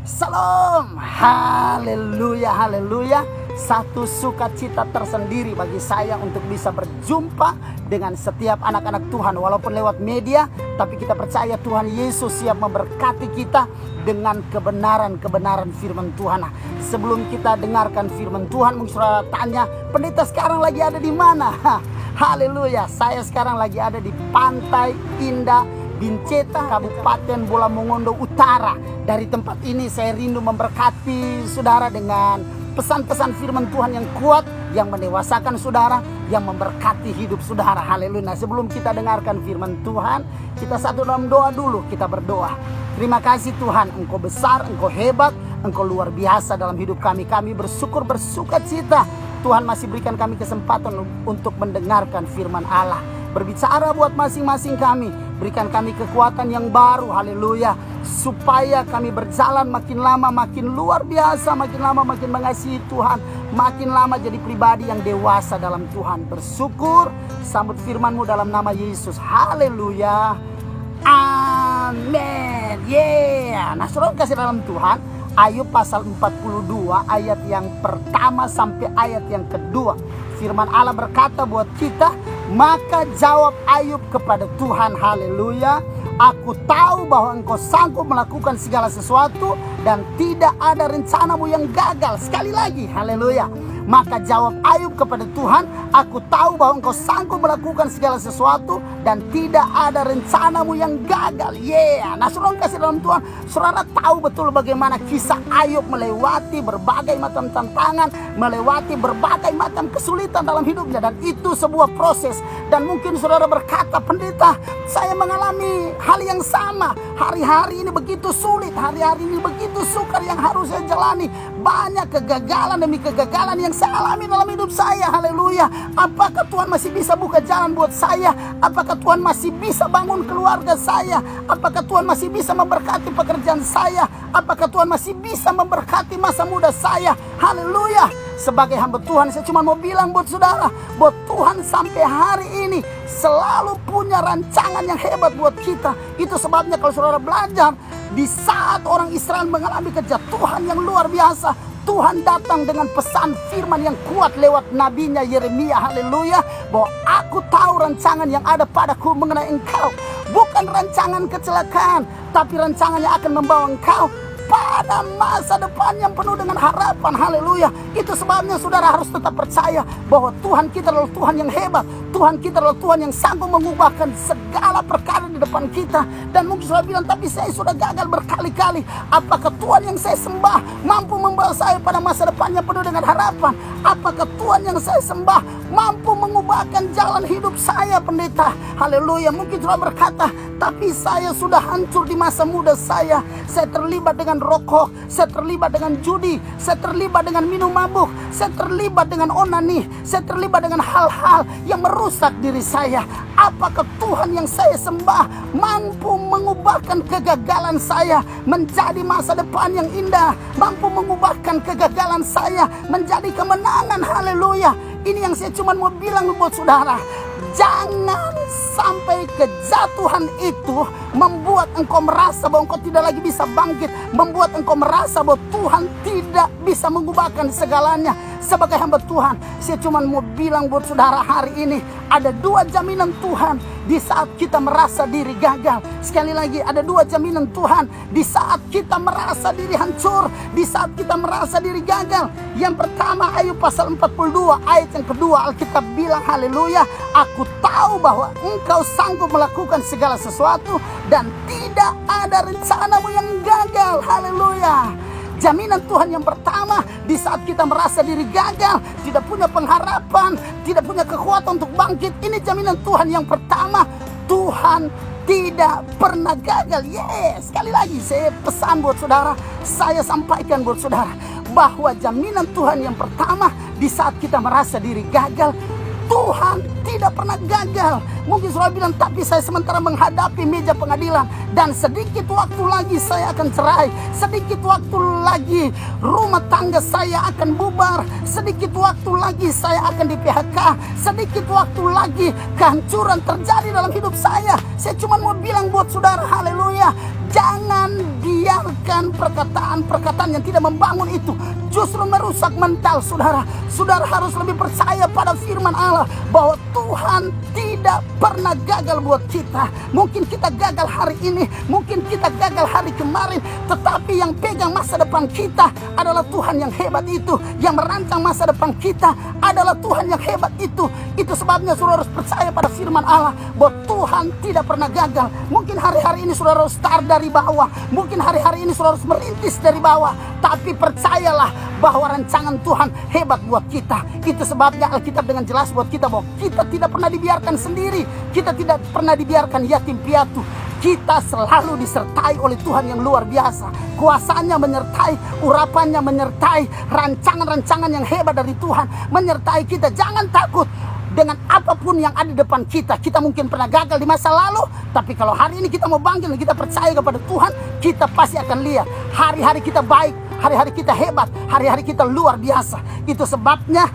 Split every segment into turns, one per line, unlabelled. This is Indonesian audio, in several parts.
Salam, haleluya, haleluya. Satu sukacita tersendiri bagi saya untuk bisa berjumpa dengan setiap anak-anak Tuhan. Walaupun lewat media, tapi kita percaya Tuhan Yesus siap memberkati kita dengan kebenaran-kebenaran firman Tuhan. Nah, sebelum kita dengarkan firman Tuhan, mungkin saudara tanya, pendeta sekarang lagi ada di mana? Haleluya, saya sekarang lagi ada di Pantai Indah Binceta, Kabupaten Bola Mongondo Utara. Dari tempat ini saya rindu memberkati saudara dengan pesan-pesan firman Tuhan yang kuat, yang mendewasakan saudara, yang memberkati hidup saudara. Haleluya. Nah, sebelum kita dengarkan firman Tuhan, kita satu dalam doa dulu. Kita berdoa. Terima kasih Tuhan, Engkau besar, Engkau hebat, Engkau luar biasa dalam hidup kami. Kami bersyukur, bersuka cita Tuhan masih berikan kami kesempatan untuk mendengarkan firman Allah. Berbicara buat masing-masing kami, berikan kami kekuatan yang baru, haleluya, supaya kami berjalan makin lama makin luar biasa, makin lama makin mengasihi Tuhan, makin lama jadi pribadi yang dewasa dalam Tuhan. Bersyukur, sambut firman-Mu dalam nama Yesus, haleluya, amin. Nah, saudara kasih dalam Tuhan, Ayub pasal 42 ayat yang pertama sampai ayat yang kedua. Firman Allah berkata buat kita, maka jawab Ayub kepada Tuhan, haleluya, aku tahu bahwa Engkau sanggup melakukan segala sesuatu dan tidak ada rencanamu yang gagal. Sekali lagi, haleluya. Maka jawab Ayub kepada Tuhan, aku tahu bahwa Engkau sanggup melakukan segala sesuatu dan tidak ada rencanamu yang gagal. Nah, saudara kasih dalam Tuhan, saudara tahu betul bagaimana kisah Ayub melewati berbagai macam tantangan, melewati berbagai macam kesulitan dalam hidupnya, dan itu sebuah proses. Dan mungkin saudara berkata, pendeta, saya mengalami hal yang sama. Hari-hari ini begitu sulit, hari-hari ini begitu sukar yang harus saya jalani. Banyak kegagalan demi kegagalan yang saya alami dalam hidup saya, haleluya. Apakah Tuhan masih bisa buka jalan buat saya? Apakah Tuhan masih bisa bangun keluarga saya? Apakah Tuhan masih bisa memberkati pekerjaan saya? Apakah Tuhan masih bisa memberkati masa muda saya? Haleluya. Sebagai hamba Tuhan, saya cuma mau bilang buat saudara, buat Tuhan sampai hari ini selalu punya rancangan yang hebat buat kita. Itu sebabnya kalau saudara belajar, di saat orang Israel mengalami kejatuhan yang luar biasa, Tuhan datang dengan pesan firman yang kuat lewat nabinya Yeremia, haleluya, bahwa aku tahu rancangan yang ada padaku mengenai engkau, bukan rancangan kecelakaan, tapi rancangan yang akan membawa engkau pada masa depan yang penuh dengan harapan, haleluya. Itu sebabnya saudara harus tetap percaya bahwa Tuhan kita adalah Tuhan yang hebat. Tuhan kita adalah Tuhan yang sanggup mengubahkan segala perkara di depan kita. Dan mungkin saudara bilang, tapi saya sudah gagal berkali-kali. Apakah Tuhan yang saya sembah mampu membawa saya pada masa depan yang penuh dengan harapan? Apakah Tuhan yang saya sembah mampu mengubahkan jalan hidup saya, pendeta? Haleluya. Mungkin saudara berkata, tapi saya sudah hancur di masa muda saya. Saya terlibat dengan rokok, saya terlibat dengan judi, saya terlibat dengan minum mabuk, saya terlibat dengan onani, saya terlibat dengan hal-hal yang merusak diri saya. Apakah Tuhan yang saya sembah mampu mengubahkan kegagalan saya menjadi masa depan yang indah, mampu mengubahkan kegagalan saya menjadi kemenangan? Haleluya. Ini yang saya cuma mau bilang buat saudara, jangan sampai kejatuhan itu membuat engkau merasa bahwa engkau tidak lagi bisa bangkit, membuat engkau merasa bahwa Tuhan tidak bisa mengubahkan segalanya. Sebagai hamba Tuhan, saya cuma mau bilang buat saudara hari ini, ada dua jaminan Tuhan di saat kita merasa diri gagal. Sekali lagi, ada dua jaminan Tuhan di saat kita merasa diri hancur, di saat kita merasa diri gagal. Yang pertama, Ayub pasal 42 ayat yang kedua, Alkitab bilang, haleluya, aku tahu bahwa engkau sanggup melakukan segala sesuatu dan tidak ada rencanamu yang gagal. Haleluya. Jaminan Tuhan yang pertama di saat kita merasa diri gagal, tidak punya pengharapan, tidak punya kekuatan untuk bangkit. Ini jaminan Tuhan yang pertama, Tuhan tidak pernah gagal. Sekali lagi saya pesan buat saudara, saya sampaikan buat saudara, bahwa jaminan Tuhan yang pertama di saat kita merasa diri gagal, Tuhan tidak pernah gagal. Mungkin saudara bilang, tapi saya sementara menghadapi meja pengadilan, dan sedikit waktu lagi saya akan cerai, sedikit waktu lagi rumah tangga saya akan bubar, sedikit waktu lagi saya akan di PHK, sedikit waktu lagi kehancuran terjadi dalam hidup saya. Saya cuma mau bilang buat saudara, haleluya, Jangan biarkan perkataan-perkataan yang tidak membangun itu justru merusak mental saudara. Saudara harus lebih percaya pada firman Allah bahwa Tuhan tidak pernah gagal buat kita. Mungkin kita gagal hari ini, mungkin kita gagal hari kemarin, tetapi yang pegang masa depan kita adalah Tuhan yang hebat itu. Yang merancang masa depan kita adalah Tuhan yang hebat itu. Itu sebabnya saudara harus percaya pada firman Allah bahwa Tuhan tidak pernah gagal. Mungkin hari-hari ini saudara harus start dari bawah, mungkin hari-hari ini saudara harus merintis dari bawah, tapi percayalah bahwa rancangan Tuhan hebat buat kita. Itu sebabnya Alkitab dengan jelas buat kita bahwa kita tidak pernah dibiarkan sendiri, kita tidak pernah dibiarkan yatim piatu. Kita selalu disertai oleh Tuhan yang luar biasa. Kuasanya menyertai, urapannya menyertai, rancangan-rancangan yang hebat dari Tuhan menyertai kita. Jangan takut dengan apapun yang ada di depan kita. Kita mungkin pernah gagal di masa lalu, tapi kalau hari ini kita mau bangkit dan kita percaya kepada Tuhan, kita pasti akan lihat hari-hari kita baik, hari-hari kita hebat, hari-hari kita luar biasa. Itu sebabnya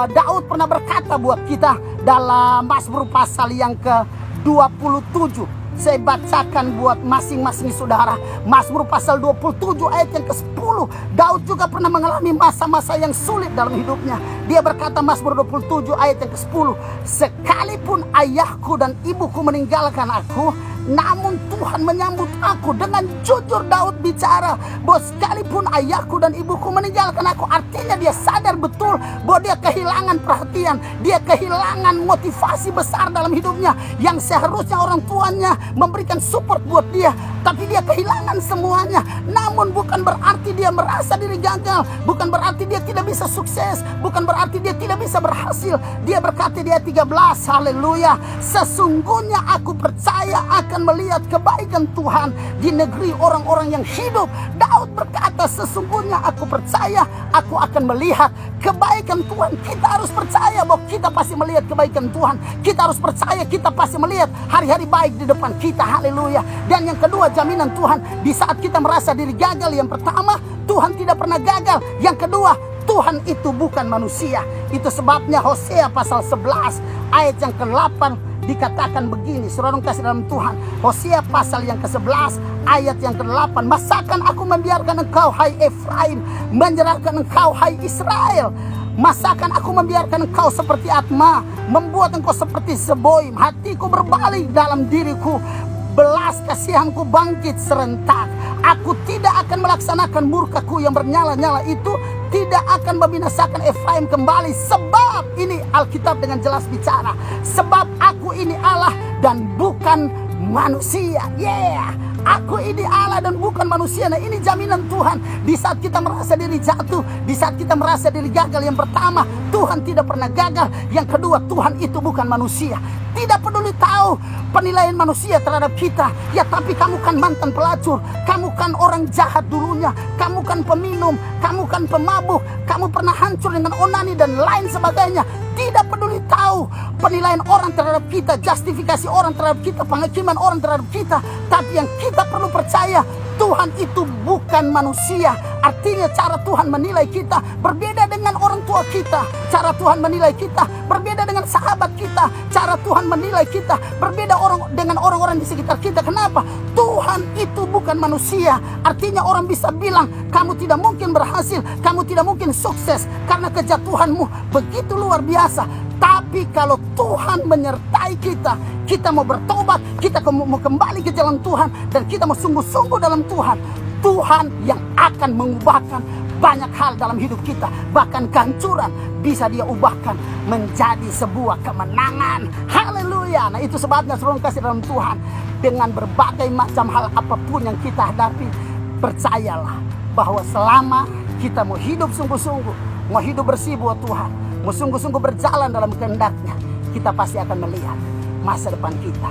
Daud pernah berkata buat kita dalam Mazmur pasal yang ke-27. Saya bacakan buat masing-masing saudara. Mazmur pasal 27 ayat yang ke-10. Daud juga pernah mengalami masa-masa yang sulit dalam hidupnya. Dia berkata Mazmur 27 ayat yang ke-10. Sekalipun ayahku dan ibuku meninggalkan aku, namun Tuhan menyambut aku. Dengan jujur Daud bicara bahwa sekalipun ayahku dan ibuku meninggalkan aku, artinya dia sadar betul bahwa dia kehilangan perhatian, dia kehilangan motivasi besar dalam hidupnya yang seharusnya orang tuanya memberikan support buat dia, tapi dia kehilangan semuanya. Namun bukan berarti dia merasa diri gagal, bukan berarti dia tidak bisa sukses, bukan berarti dia tidak bisa berhasil. Dia berkata di ayat 13, haleluya, sesungguhnya aku percaya akan melihat kebaikan Tuhan di negeri orang-orang yang hidup. Daud berkata sesungguhnya aku percaya aku akan melihat kebaikan Tuhan. Kita harus percaya bahwa kita pasti melihat kebaikan Tuhan. Kita harus percaya kita pasti melihat hari-hari baik di depan kita. Haleluya. Dan yang kedua, jaminan Tuhan di saat kita merasa diri gagal. Yang pertama, Tuhan tidak pernah gagal. Yang kedua, Tuhan itu bukan manusia. Itu sebabnya Hosea pasal 11 ayat yang ke-8 dikatakan begini, saudara kasih dalam Tuhan. Hosea pasal yang ke-11 ayat yang ke-8. Masakan aku membiarkan engkau hai Efraim, menyerahkan engkau hai Israel? Masakan aku membiarkan engkau seperti Atma, membuat engkau seperti Seboim? Hatiku berbalik dalam diriku, belas kasihanku bangkit serentak. Aku tidak akan melaksanakan murkaku yang bernyala-nyala itu, tidak akan membinasakan Efraim kembali. Sebab ini Alkitab dengan jelas bicara, sebab aku ini Allah dan bukan manusia. Aku ini Allah dan bukan manusia. Nah, ini jaminan Tuhan di saat kita merasa diri jatuh, di saat kita merasa diri gagal. Yang pertama, Tuhan tidak pernah gagal. Yang kedua, Tuhan itu bukan manusia. Tidak peduli tahu penilaian manusia terhadap kita. Ya, tapi kamu kan mantan pelacur, kamu kan orang jahat dulunya, kamu kan peminum, kamu kan pemabuk, kamu pernah hancur dengan onani dan lain sebagainya. Tidak peduli tahu penilaian orang terhadap kita, justifikasi orang terhadap kita, penghakiman orang terhadap kita. Tapi yang kita perlu percaya, Tuhan itu bukan manusia. Artinya cara Tuhan menilai kita berbeda dengan orang tua kita. Cara Tuhan menilai kita berbeda dengan sahabat kita. Cara Tuhan menilai kita berbeda dengan orang-orang di sekitar kita. Kenapa? Tuhan itu bukan manusia. Artinya orang bisa bilang kamu tidak mungkin berhasil, kamu tidak mungkin sukses karena kejatuhanmu begitu luar biasa. Tapi kalau Tuhan menyertai kita, kita mau bertobat, kita mau kembali ke jalan Tuhan, dan kita mau sungguh-sungguh dalam Tuhan, Tuhan yang akan mengubahkan banyak hal dalam hidup kita. Bahkan kehancuran bisa dia ubahkan menjadi sebuah kemenangan. Haleluya. Nah, itu sebabnya saudara kasih dalam Tuhan, dengan berbagai macam hal apapun yang kita hadapi, percayalah bahwa selama kita mau hidup sungguh-sungguh, mau hidup bersih buat Tuhan, mau sungguh-sungguh berjalan dalam kehendak-Nya, kita pasti akan melihat masa depan kita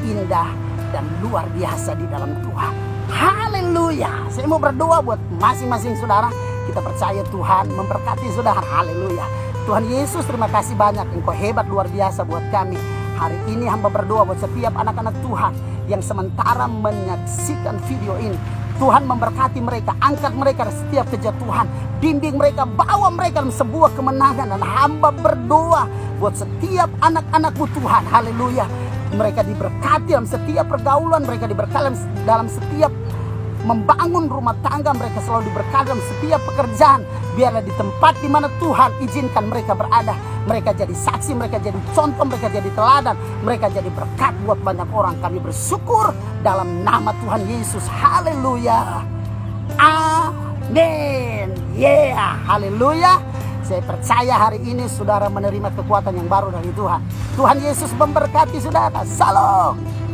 indah dan luar biasa di dalam Tuhan. Haleluya. Saya mau berdoa buat masing-masing saudara. Kita percaya Tuhan memberkati saudara. Haleluya. Tuhan Yesus, terima kasih banyak. Engkau hebat luar biasa buat kami. Hari ini hamba berdoa buat setiap anak-anak Tuhan yang sementara menyaksikan video ini. Tuhan memberkati mereka, angkat mereka dari setiap kejatuhan, bimbing mereka, bawa mereka dalam sebuah kemenangan. Dan hamba berdoa buat setiap anak-anak-Mu Tuhan, haleluya, Mereka diberkati dalam setiap pergaulan, mereka diberkati dalam setiap membangun rumah tangga, mereka selalu diberkati dalam setiap pekerjaan. Biarlah di tempat di mana Tuhan izinkan mereka berada, mereka jadi saksi, mereka jadi contoh, mereka jadi teladan, mereka jadi berkat buat banyak orang. Kami bersyukur dalam nama Tuhan Yesus. Haleluya. Amin. Yeah, haleluya. Saya percaya hari ini saudara menerima kekuatan yang baru dari Tuhan. Tuhan Yesus memberkati saudara. Salam.